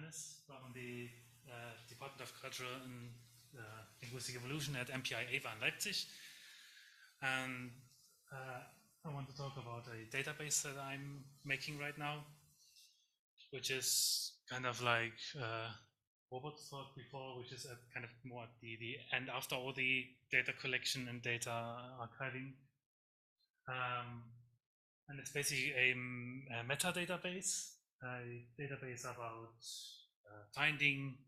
Johannes from the Department of Cultural and Linguistic Evolution at MPI AVA in Leipzig. And I want to talk about a database that I'm making right now, which is kind of like Robert thought before, which is kind of more at the end after all the data collection and data archiving. And it's basically a metadatabase, a database about finding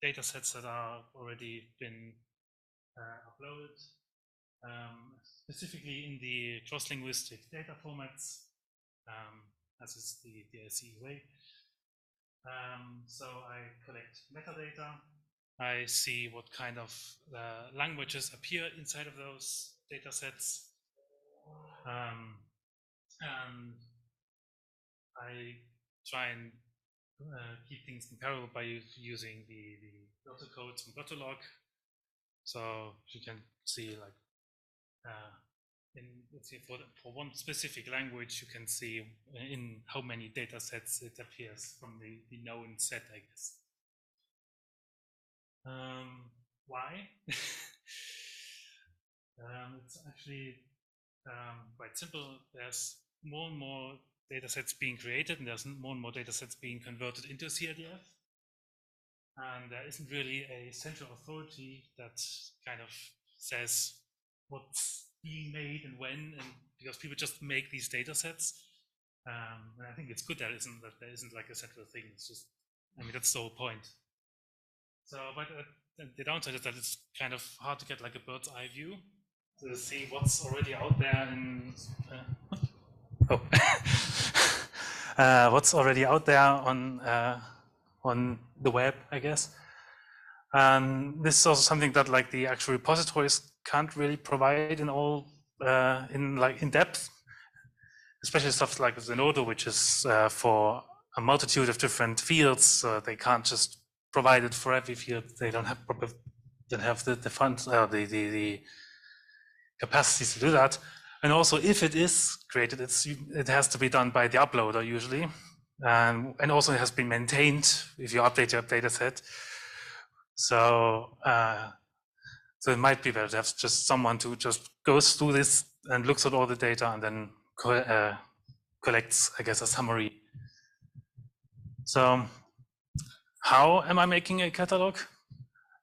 data sets that are already been uploaded, specifically in the cross-linguistic data formats, as is the DSE way. So I collect metadata. I see what kind of languages appear inside of those data sets. And I try and keep things comparable by using the glottal codes from Catalogue. So you can see, like, let's say for one specific language, you can see in how many data sets it appears from the known set, I guess. Why? It's actually quite simple. There's more and more data sets being created, and there's more and more data sets being converted into CRDF. And there isn't really a central authority that kind of says what's being made and when, and because people just make these data sets. And I think it's good that there isn't like a central thing. It's just, I mean, that's the whole point. So, but the downside is that it's kind of hard to get like a bird's eye view to see what's already out there in what's already out there on the web, I guess. And this is also something that like the actual repositories can't really provide in all in depth, especially stuff like Zenodo, which is for a multitude of different fields. So they can't just provide it for every field. They don't have the funds or the capacities to do that. And also, if it is created, it has to be done by the uploader usually, and also it has been maintained if you update your data set. So so it might be better to have just someone to just goes through this and looks at all the data and then collects, I guess, a summary. So how am I making a catalog?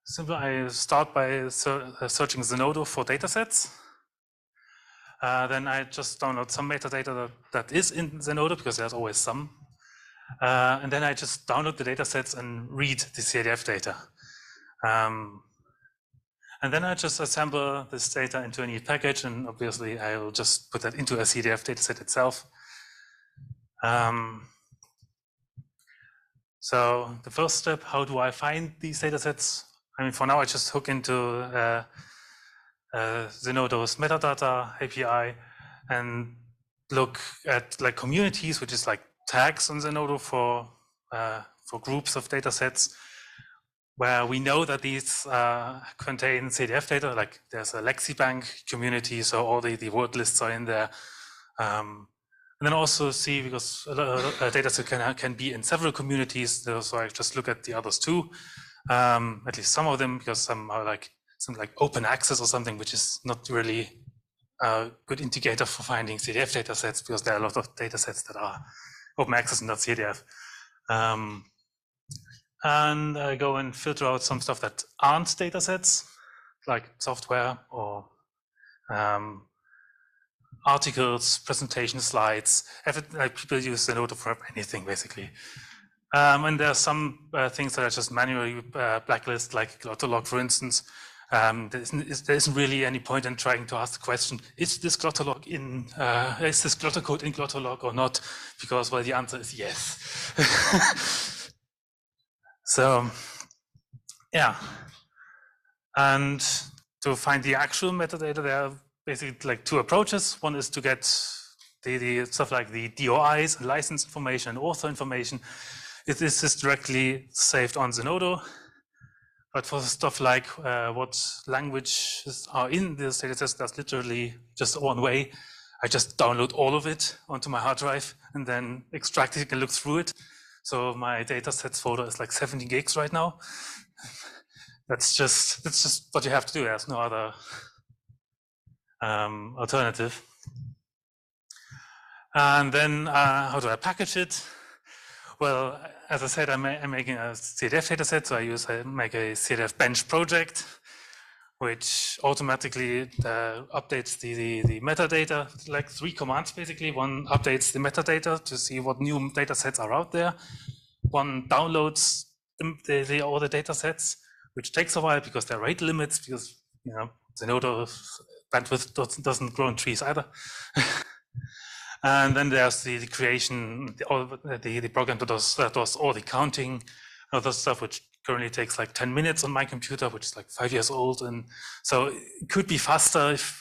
Simply, I start by searching Zenodo for data sets. Then I just download some metadata that is in Zenodo, because there's always some. And then I just download the data sets and read the CRDF data. And then I just assemble this data into a neat package, and obviously I will just put that into a CRDF dataset itself. So the first step, how do I find these datasets? I mean, for now I just hook into Zenodo's metadata API and look at like communities, which is like tags on Zenodo for groups of datasets, where we know that these contain CRDF data. Like there's a LexiBank community, so all the word lists are in there. And then also see, because a lot of data set can be in several communities, so I just look at the others too, at least some of them, because some are like open access or something, which is not really a good indicator for finding CRDF data sets, because there are a lot of data sets that are open access and not CRDF. And I go and filter out some stuff that aren't data sets, like software or articles, presentation slides. Like people use Zenodo for anything, basically. And there are some things that I just manually blacklist, like Glottalog, for instance. There isn't really any point in trying to ask the question, is this Glottalog is this Glottal code in Glottalog or not? Because, well, the answer is yes. So, yeah. And to find the actual metadata, there are basically like two approaches. One is to get the stuff like the DOIs and license information and author information. This is directly saved on Zenodo. But for stuff like what languages are in this datasets, that's literally just one way. I just download all of it onto my hard drive and then extract it and look through it. So my datasets folder is like 70 gigs right now. That's just what you have to do. There's no other alternative. And then how do I package it? Well, as I said, I'm making a CDF dataset, so I make a CDF bench project, which automatically updates the metadata, like 3 commands basically. One updates the metadata to see what new datasets are out there. One downloads all the datasets, which takes a while because there are rate limits, because the node bandwidth doesn't grow on trees either. And then there's the creation, the program that does all the counting, other stuff, which currently takes like 10 minutes on my computer, which is like 5 years old. And so it could be faster, if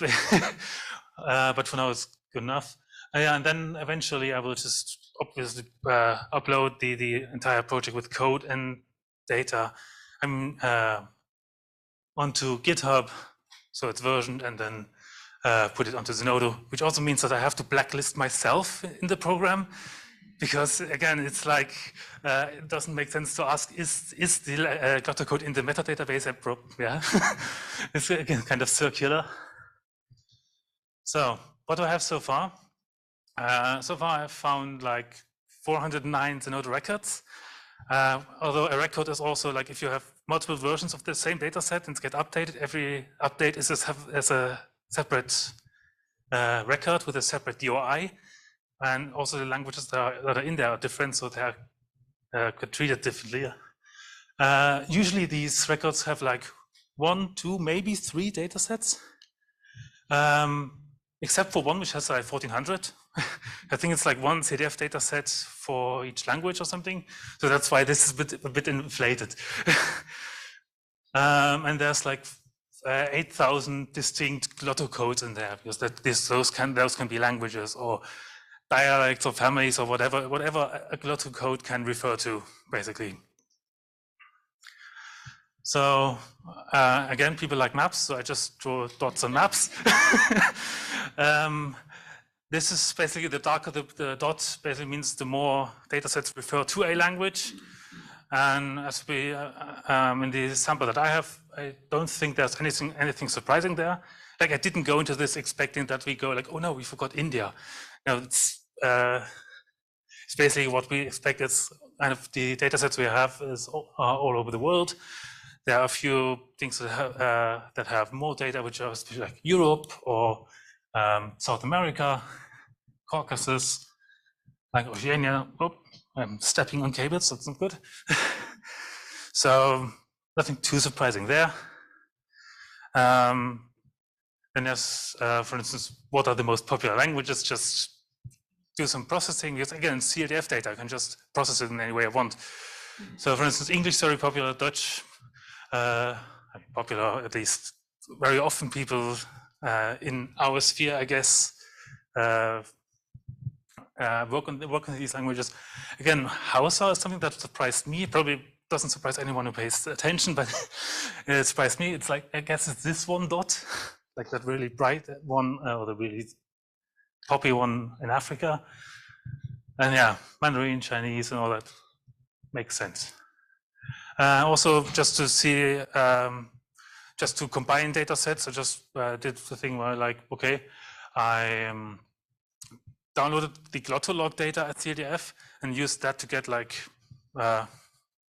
but for now it's good enough. And then eventually I will just obviously upload the entire project with code and data onto GitHub, so it's versioned, and then put it onto Zenodo, which also means that I have to blacklist myself in the program, because again, it's like it doesn't make sense to ask, is the Glotto code in the metadatabase? Yeah, it's again kind of circular. So what do I have so far? So far I've found like 409 Zenodo records. Although a record is also like if you have multiple versions of the same data set and get updated, every update is a separate record with a separate DOI, and also the languages that are in there are different, so they are treated differently. Usually these records have like 1, 2, maybe 3 data sets, except for one which has like 1400. I think it's like one CDF data set for each language or something. So that's why this is a bit inflated. And there's like 8,000 distinct Glotto codes in there, because those can be languages or dialects or families or whatever a Glotto code can refer to, basically. So again, people like maps, so I just draw dots on maps. This is basically the darker the dot basically means the more data sets refer to a language. And as we in the sample that I have, I don't think there's anything surprising there. Like I didn't go into this expecting that we go like, oh no, we forgot India. No, it's basically what we expect. It's kind of the data sets we have is all over the world. There are a few things that have more data, which are like Europe or South America, Caucasus, like Oceania. Oh, I'm stepping on cables, that's not good. So nothing too surprising there. Then there's, for instance, what are the most popular languages? Just do some processing. Because again, CLDF data, I can just process it in any way I want. So for instance, English is very popular, Dutch, popular at least. Very often people in our sphere, I guess, work on these languages. Again, Hausa is something that surprised me. Probably doesn't surprise anyone who pays attention, but it surprised me. It's like, I guess it's this one dot, like that really bright one, or the really poppy one in Africa. And yeah, Mandarin, Chinese, and all that makes sense. Also, just to see, just to combine data sets, I just did the thing where like, okay, I downloaded the Glottolog data at CLDF and used that to get like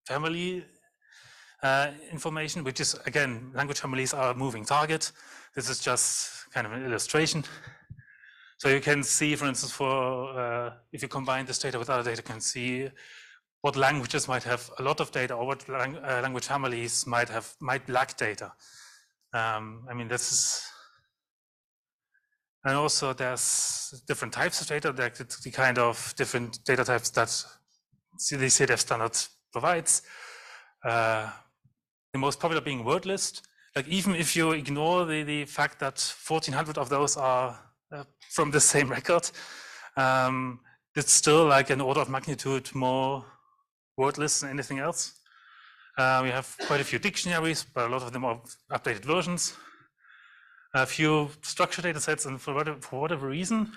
family information, which is, again, language families are a moving target. This is just kind of an illustration. So you can see, for instance, for if you combine this data with other data, you can see what languages might have a lot of data, or what language families might lack data. I mean, this is, and also there's different types of data, like the kind of different data types that the CDF standard provides. The most popular being word list. Like even if you ignore the fact that 1400 of those are from the same record, it's still like an order of magnitude more word lists than anything else. We have quite a few dictionaries, but a lot of them are updated versions. A few structured data sets, and for whatever reason,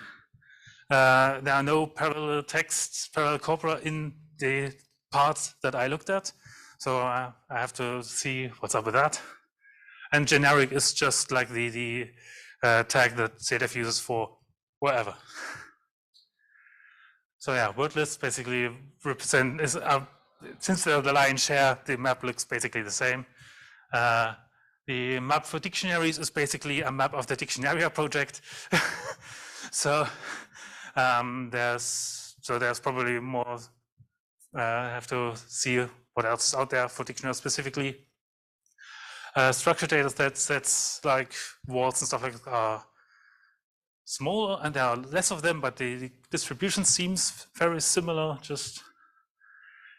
there are no parallel texts, parallel corpora in the part that I looked at. So I have to see what's up with that. And generic is just like the tag that CDF uses for wherever. So yeah, word lists basically represent, since they're the lion's share, the map looks basically the same. The map for dictionaries is basically a map of the Dictionaria project. So there's probably more. I have to see what else is out there for dictionaries specifically. Structured data sets like words and stuff like that are smaller, and there are less of them, but the distribution seems very similar. Just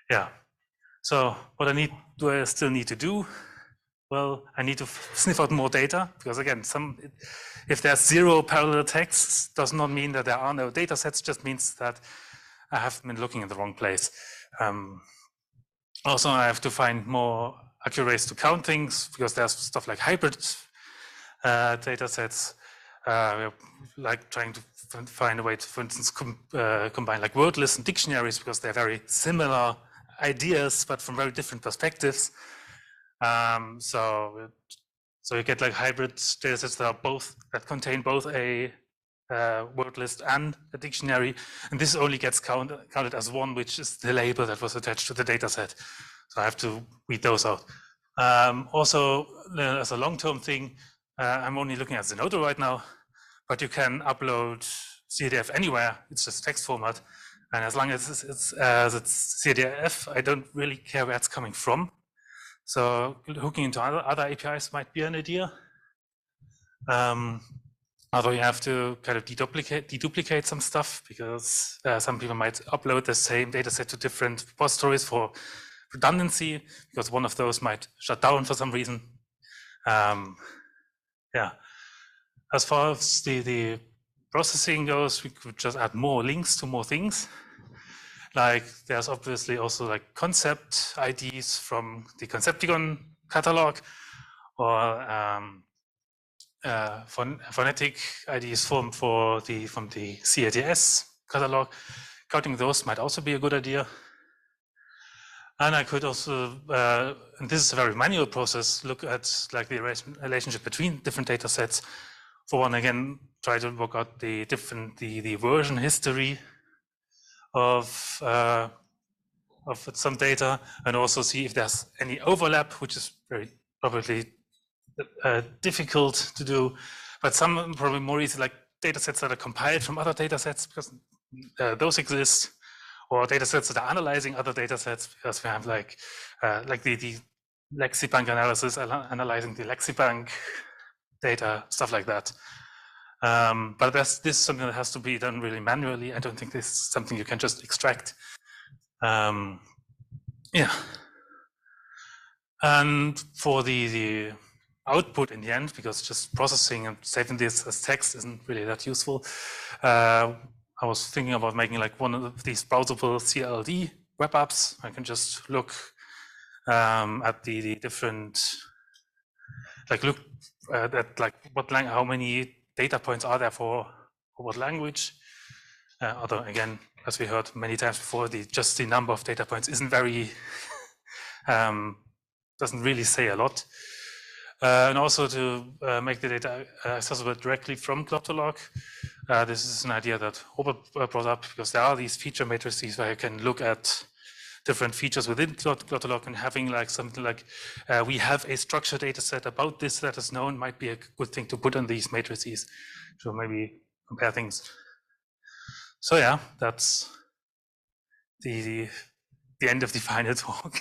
yeah. So what do I still need to do? Well, I need to sniff out more data, because again, if there's 0 parallel texts, does not mean that there are no data sets, just means that I have been looking in the wrong place. Also, I have to find more accurate ways to count things, because there's stuff like hybrid data sets, like trying to find a way to, for instance, combine like word lists and dictionaries, because they're very similar ideas, but from very different perspectives. So you get like hybrid data sets that contain both a word list and a dictionary, and this only gets counted as one, which is the label that was attached to the data set. So I have to weed those out. Also, as a long-term thing, I'm only looking at Zenodo right now, but you can upload CDF anywhere. It's just text format, and as long as it's CDF, I don't really care where it's coming from. So hooking into other APIs might be an idea. Although you have to kind of deduplicate some stuff, because some people might upload the same data set to different repositories for redundancy, because one of those might shut down for some reason. Yeah. As far as the processing goes, we could just add more links to more things. Like there's obviously also like concept IDs from the Concepticon catalog, or phonetic IDs from the CATS catalog. Counting those might also be a good idea. And I could also, and this is a very manual process, look at like the relationship between different data sets. For one, again, try to work out the version history of some data, and also see if there's any overlap, which is very probably difficult to do, but some probably more easy, like data sets that are compiled from other data sets, because those exist, or data sets that are analyzing other data sets, because we have like the Lexibank analysis, analyzing the Lexibank data, stuff like that. But this is something that has to be done really manually. I don't think this is something you can just extract. Yeah. And for the output in the end, because just processing and saving this as text isn't really that useful, I was thinking about making like one of these browsable CLD web apps. I can just look at the different, like look at like how many data points are there for what language. Although again, as we heard many times before, just the number of data points isn't very, doesn't really say a lot. And also to make the data accessible directly from Catalogue. This is an idea that Robert brought up, because there are these feature matrices where you can look at different features within Catalogue, and having like something like, we have a structured data set about this that is known, might be a good thing to put on these matrices to maybe compare things. So yeah, that's the end of the final talk.